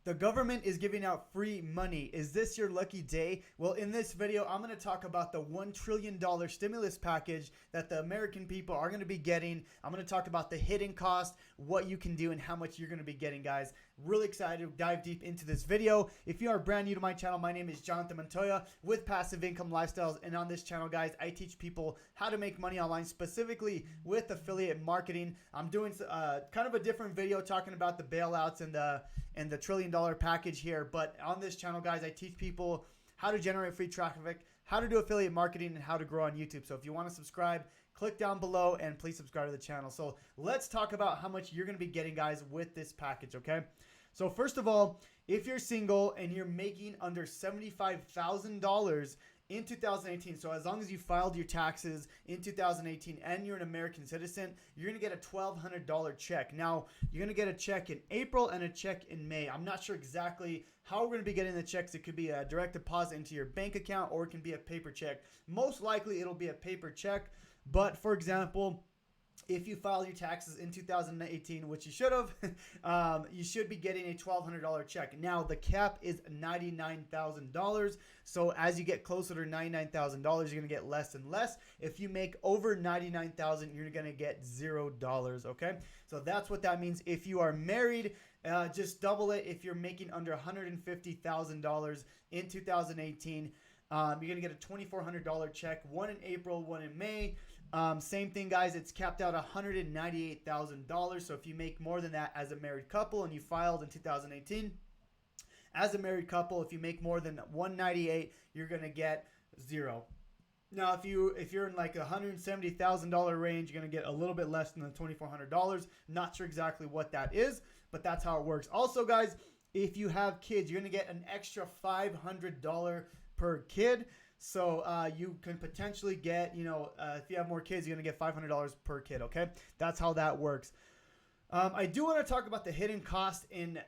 The government is giving out free money. Is this your lucky day? Well, in this video, I'm going to talk about the $1 trillion stimulus package that the American people are going to be getting. I'm going to talk about the hidden cost, what you can do, and how much you're going to be getting, guys. Really excited to dive deep into this video. If you are brand new to my channel, my name is Jonathan Montoya with Passive Income Lifestyles. And on this channel, guys, I teach people how to make money online, specifically with affiliate marketing. I'm doing kind of a different video talking about the bailouts and the $1 trillion package here. But on this channel, guys, I teach people how to generate free traffic, how to do affiliate marketing, and how to grow on YouTube. So if you want to subscribe, click down below and please subscribe to the channel. So let's talk about how much you're going to be getting, guys, with this package, okay? So first of all, if you're single and you're making under $75,000 in 2018, so as long as you filed your taxes in 2018 and you're an American citizen, you're going to get a $1,200 check. Now, you're going to get a check in April and a check in May. I'm not sure exactly how we're going to be getting the checks. It could be a direct deposit into your bank account, or it can be a paper check. Most likely, it'll be a paper check. But for example, if you file your taxes in 2018, which you should have, you should be getting a $1,200 check. Now, the cap is $99,000. So as you get closer to $99,000, you're going to get less and less. If you make over $99,000, you're going to get $0, okay? So that's what that means. If you are married, just double it. If you're making under $150,000 in 2018, you're going to get a $2,400 check, one in April, one in May. Same thing, guys. It's capped out $198,000. So if you make more than that as a married couple and you filed in 2018, as a married couple, if you make more than $198,000, you're going to get $0. Now, if you're in like a $170,000 range, you're going to get a little bit less than the $2,400. Not sure exactly what that is, but that's how it works. Also, guys, if you have kids, you're going to get an extra $500 per kid. So you can potentially get, if you have more kids, you're going to get $500 per kid, okay? That's how that works. I do want to talk about the hidden cost in,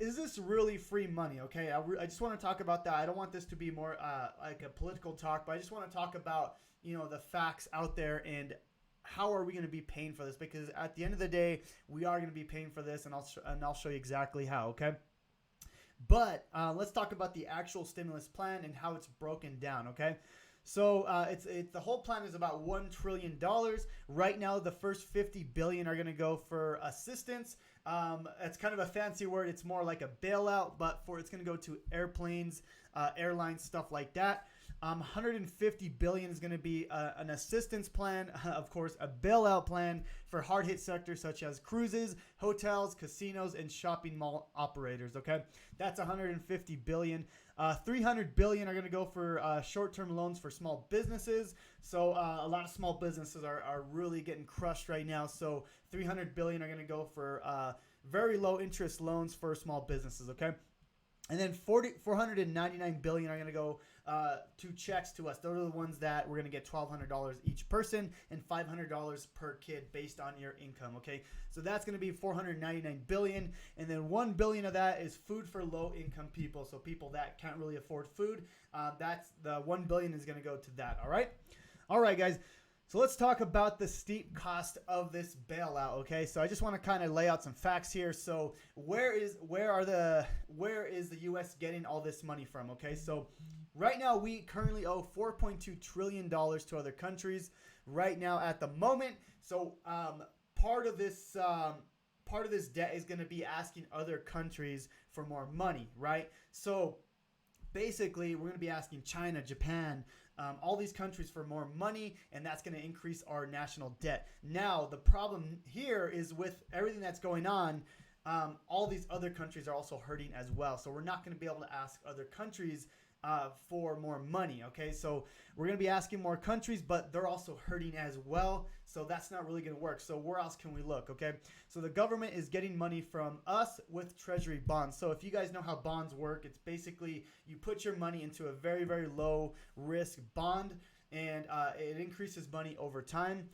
is this really free money, okay? I just want to talk about that. I don't want this to be more like a political talk, but I just want to talk about, the facts out there and how are we going to be paying for this? Because at the end of the day, we are going to be paying for this, and I'll show you exactly how, okay? But let's talk about the actual stimulus plan and how it's broken down, okay? So the whole plan is about $1 trillion. Right now, the first $50 billion are going to go for assistance. It's kind of a fancy word. It's more like a bailout, but it's going to go to airplanes, airlines, stuff like that. $150 billion is going to be an assistance plan, of course, a bailout plan for hard-hit sectors such as cruises, hotels, casinos, and shopping mall operators. Okay, that's $150 billion. $300 billion are going to go for short-term loans for small businesses. So a lot of small businesses are really getting crushed right now. So $300 billion are going to go for very low interest loans for small businesses. Okay. And then $499 billion are going to go to checks to us. Those are the ones that we're going to get $1,200 each person and $500 per kid based on your income. Okay, so that's going to be $499 billion, and then $1 billion of that is food for low-income people. So people that can't really afford food. That's the $1 billion is going to go to that. All right, guys. So let's talk about the steep cost of this bailout, okay? So I just want to kind of lay out some facts here. So where is the US getting all this money from, okay? So right now we currently owe $4.2 trillion to other countries right now at the moment. So part of this debt is going to be asking other countries for more money, right? So basically, we're going to be asking China, Japan, all these countries for more money, and that's going to increase our national debt. Now, the problem here is with everything that's going on, all these other countries are also hurting as well. So we're not going to be able to ask other countries for more money, okay? So we're going to be asking more countries, but they're also hurting as well. So that's not really going to work. So where else can we look, okay? So the government is getting money from us with treasury bonds. So if you guys know how bonds work, it's basically you put your money into a very, very low risk bond, and it increases money over time.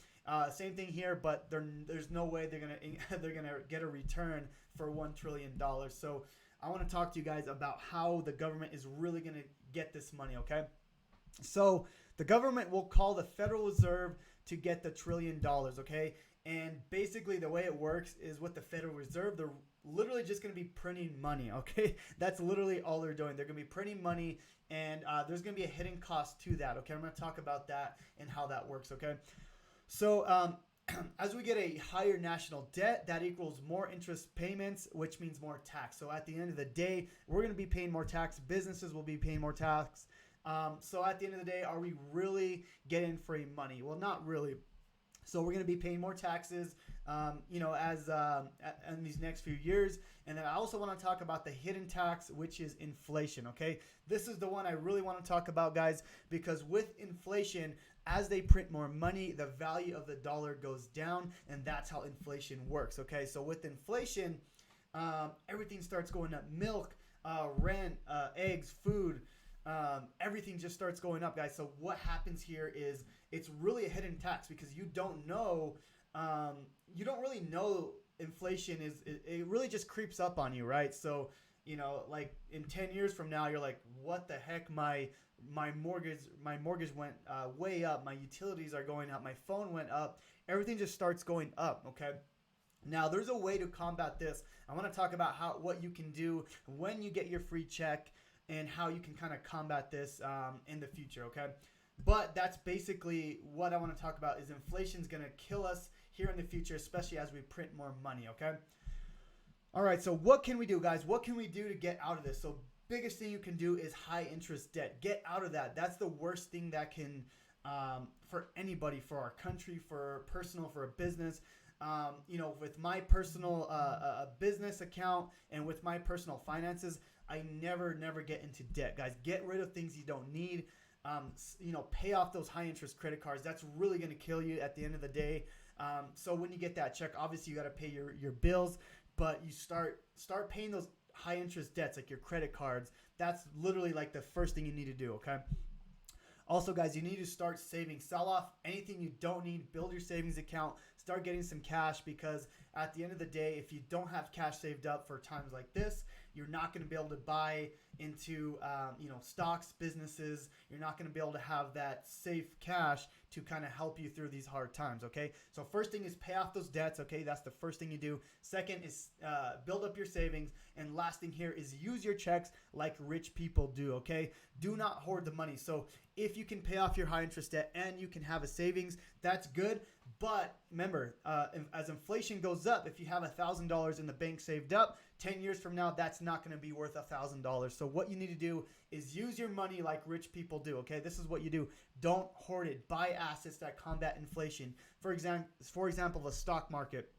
Same thing here, but there's no way they're gonna get a return for $1 trillion. So I want to talk to you guys about how the government is really going to get this money, okay? So the government will call the Federal Reserve to get the $1 trillion, okay? And basically the way it works is with the Federal Reserve, literally just going to be printing money, okay? That's literally all they're doing. They're going to be printing money, and there's going to be a hidden cost to that, okay? I'm going to talk about that and how that works, okay? So as we get a higher national debt, that equals more interest payments, which means more tax. So at the end of the day, we're going to be paying more tax. Businesses will be paying more tax. So at the end of the day, are we really getting free money? Well, not really. So we're going to be paying more taxes, as in these next few years. And then I also want to talk about the hidden tax, which is inflation. Okay, this is the one I really want to talk about, guys, because with inflation, as they print more money, the value of the dollar goes down, and that's how inflation works. Okay, so with inflation, everything starts going up: milk, rent, eggs, food. Everything just starts going up, guys. So what happens here is it's really a hidden tax because you don't know, you don't really know inflation it really just creeps up on you, right? So, like in 10 years from now, you're like, what the heck? My mortgage went way up. My utilities are going up. My phone went up. Everything just starts going up, okay? Now, there's a way to combat this. I want to talk about what you can do when you get your free check, and how you can kind of combat this in the future, okay? But that's basically what I want to talk about is inflation's going to kill us here in the future, especially as we print more money, okay? All right, so what can we do, guys? What can we do to get out of this? So biggest thing you can do is high interest debt. Get out of that. That's the worst thing that can, for anybody, for our country, for personal, for a business. With my personal business account and with my personal finances, I never get into debt, guys. Get rid of things you don't need. Pay off those high interest credit cards. That's really going to kill you at the end of the day. So when you get that check, obviously you got to pay your bills, but you start paying those high interest debts like your credit cards. That's literally like the first thing you need to do, okay? Also, guys, you need to start saving. Sell off anything you don't need. Build your savings account. Start getting some cash, because at the end of the day, if you don't have cash saved up for times like this, you're not going to be able to buy into stocks, businesses. You're not going to be able to have that safe cash to kind of help you through these hard times, okay? So first thing is pay off those debts, okay? That's the first thing you do. Second is build up your savings. And last thing here is use your checks like rich people do, okay? Do not hoard the money. So if you can pay off your high interest debt and you can have a savings, that's good. But remember, as inflation goes up, if you have $1,000 in the bank saved up, 10 years from now, that's not going to be worth $1,000. So what you need to do is use your money like rich people do, okay? This is what you do. Don't hoard it. Buy assets that combat inflation. For example, the stock market.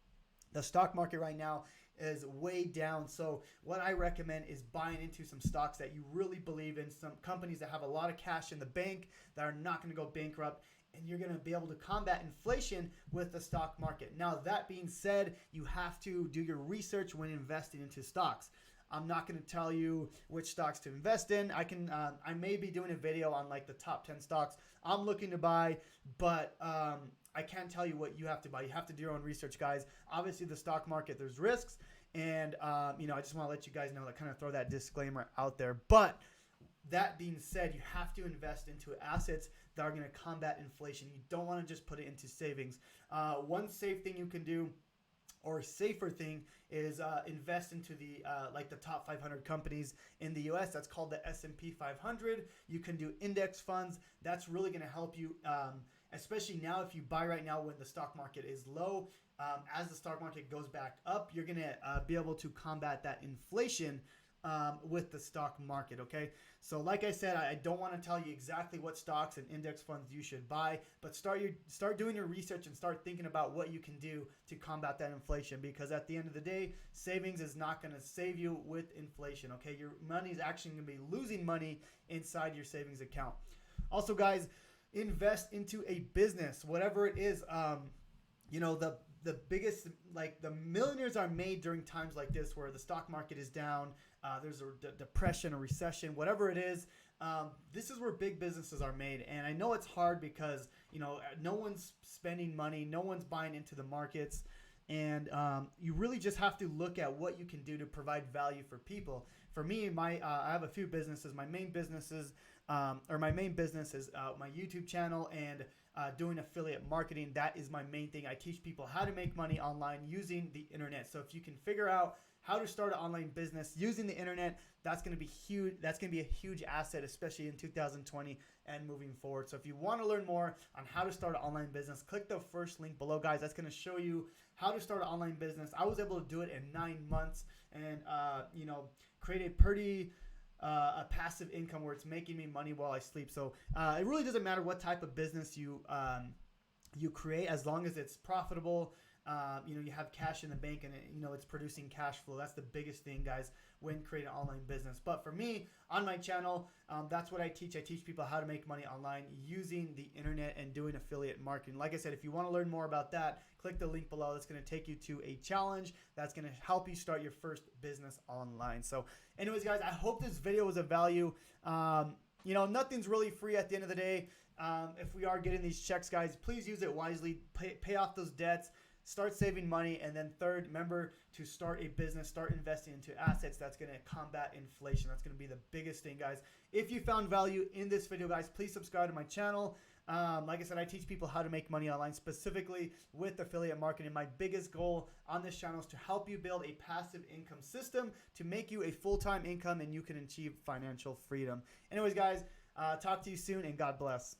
The stock market right now is way down. So what I recommend is buying into some stocks that you really believe in, some companies that have a lot of cash in the bank that are not going to go bankrupt, and you're going to be able to combat inflation with the stock market. Now, that being said, you have to do your research when investing into stocks. I'm not going to tell you which stocks to invest in. I may be doing a video on like the top 10 stocks I'm looking to buy, but I can't tell you what you have to buy. You have to do your own research, guys. Obviously, the stock market, there's risks, and I just want to let you guys know that, kind of throw that disclaimer out there. But that being said, you have to invest into assets that are going to combat inflation. You don't want to just put it into savings. One safe thing you can do, or safer thing, is invest into the top 500 companies in the U.S. That's called the S&P 500. You can do index funds. That's really going to help you, especially now if you buy right now when the stock market is low. As the stock market goes back up, you're going to be able to combat that inflation with the stock market, okay? So like I said, I don't want to tell you exactly what stocks and index funds you should buy, but start doing your research and start thinking about what you can do to combat that inflation, because at the end of the day, savings is not going to save you with inflation, okay? Your money is actually going to be losing money inside your savings account. Also, guys, invest into a business, whatever it is. The biggest, like, the millionaires are made during times like this where the stock market is down, there's a depression, a recession, whatever it is. This is where big businesses are made. And I know it's hard because, no one's spending money, no one's buying into the markets. And you really just have to look at what you can do to provide value for people. For me, I have a few businesses. My main business is my YouTube channel and doing affiliate marketing. That is my main thing. I teach people how to make money online using the internet. So if you can figure out how to start an online business using the internet. That's going to be huge. That's going to be a huge asset, especially in 2020 and moving forward. So if you want to learn more on how to start an online business, click the first link below, guys. That's going to show you how to start an online business. I was able to do it in 9 months and, create a pretty a passive income where it's making me money while I sleep. So it really doesn't matter what type of business you create, as long as it's profitable. You have cash in the bank and it's producing cash flow. That's the biggest thing, guys, when creating an online business. But for me, on my channel, that's what I teach. I teach people how to make money online using the internet and doing affiliate marketing. Like I said, if you want to learn more about that, click the link below. That's going to take you to a challenge that's going to help you start your first business online. So anyways, guys, I hope this video was of value. Nothing's really free at the end of the day. If we are getting these checks, guys, please use it wisely. Pay off those debts. Start saving money. And then third, remember to start a business, start investing into assets that's going to combat inflation. That's going to be the biggest thing, guys. If you found value in this video, guys, please subscribe to my channel. Like I said, I teach people how to make money online, specifically with affiliate marketing. My biggest goal on this channel is to help you build a passive income system to make you a full-time income and you can achieve financial freedom. Anyways, guys, talk to you soon and God bless.